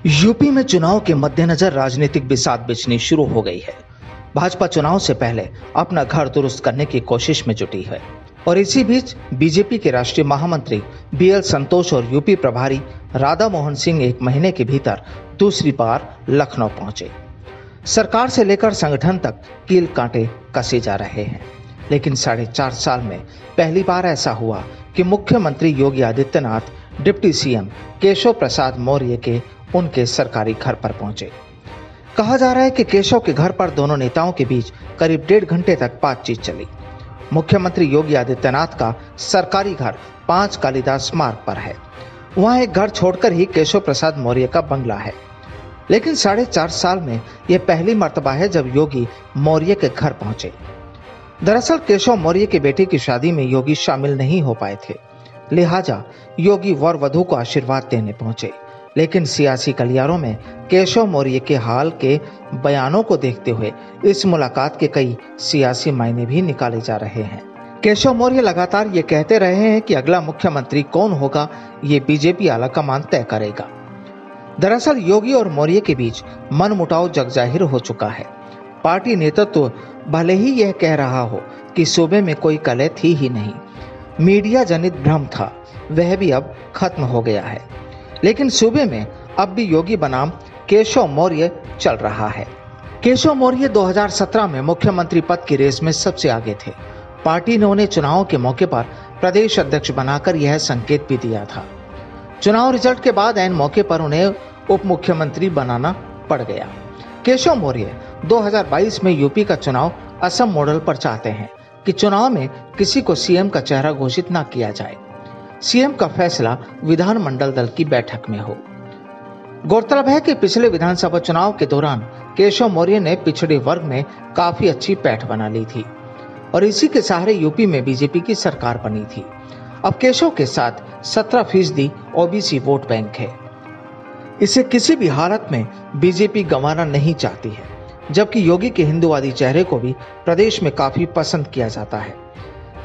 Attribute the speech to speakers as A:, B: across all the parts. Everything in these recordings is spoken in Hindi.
A: यूपी में चुनाव के मद्देनजर राजनीतिक बिसात बिछनी शुरू हो गई है। भाजपा चुनाव से पहले अपना घर दुरुस्त करने की कोशिश में जुटी है और इसी बीच बीजेपी के राष्ट्रीय महामंत्री बीएल संतोष और यूपी प्रभारी राधा मोहन सिंह एक महीने के भीतर दूसरी बार लखनऊ पहुंचे। सरकार से लेकर संगठन तक कील कांटे कसे जा रहे हैं, लेकिन 4.5 साल में पहली बार ऐसा हुआ कि मुख्यमंत्री योगी आदित्यनाथ डिप्टी सीएम केशव प्रसाद मौर्य के उनके सरकारी घर पर पहुंचे। कहा जा रहा है कि केशव के घर पर दोनों नेताओं के बीच करीब 1.5 घंटे तक बातचीत चली। मुख्यमंत्री योगी आदित्यनाथ का सरकारी घर 5 कालिदास मार्ग पर है। वहां एक घर छोड़कर ही केशव प्रसाद मौर्य का बंगला है, लेकिन 4.5 साल में यह पहली मर्तबा है जब योगी मौर्य के घर पहुंचे। दरअसल केशव मौर्य की बेटी की शादी में योगी शामिल नहीं हो पाए थे, लिहाजा योगी वर वधू को आशीर्वाद देने पहुंचे। लेकिन सियासी गलियारों में केशव मौर्य के हाल के बयानों को देखते हुए इस मुलाकात के कई सियासी मायने भी निकाले जा रहे हैं। केशव मौर्य लगातार ये कहते रहे हैं कि अगला मुख्यमंत्री कौन होगा ये बीजेपी आलाकमान तय करेगा। दरअसल योगी और मौर्य के बीच मनमुटाव जगजाहिर हो चुका है। पार्टी नेतृत्व भले ही यह कह रहा हो कि सूबे में कोई कलह थी ही नहीं, मीडिया जनित भ्रम था, वह भी अब खत्म हो गया है। लेकिन सूबे में अब भी योगी बनाम केशव मौर्य चल रहा है। केशव मौर्य 2017 में मुख्यमंत्री पद की रेस में सबसे आगे थे। पार्टी ने उन्हें चुनाव के मौके पर प्रदेश अध्यक्ष बनाकर यह संकेत भी दिया था। चुनाव रिजल्ट के बाद ऐन मौके पर उन्हें उप मुख्यमंत्री बनाना पड़ गया। केशव मौर्य 2022 में यूपी का चुनाव असम मॉडल पर चाहते हैं कि चुनाव में किसी को सीएम का चेहरा घोषित न किया जाए। सीएम का फैसला विधानमंडल दल की बैठक में हो। गौरतलब है कि पिछले विधानसभा चुनाव के दौरान केशव मौर्य ने पिछड़े वर्ग में काफी अच्छी पैठ बना ली थी और इसी के सहारे यूपी में बीजेपी की सरकार बनी थी। अब केशव के साथ 17% ओबीसी वोट बैंक है। इसे किसी भी हालत में बीजेपी गंवाना नहीं चाहती है, जबकि योगी के हिंदूवादी चेहरे को भी प्रदेश में काफी पसंद किया जाता है।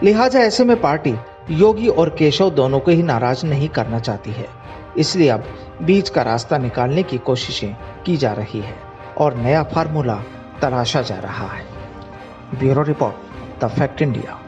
A: लिहाजा ऐसे में पार्टी योगी और केशव दोनों को ही नाराज नहीं करना चाहती है, इसलिए अब बीच का रास्ता निकालने की कोशिशें की जा रही है और नया फार्मूला तलाशा जा रहा है। Bureau report, the fact India.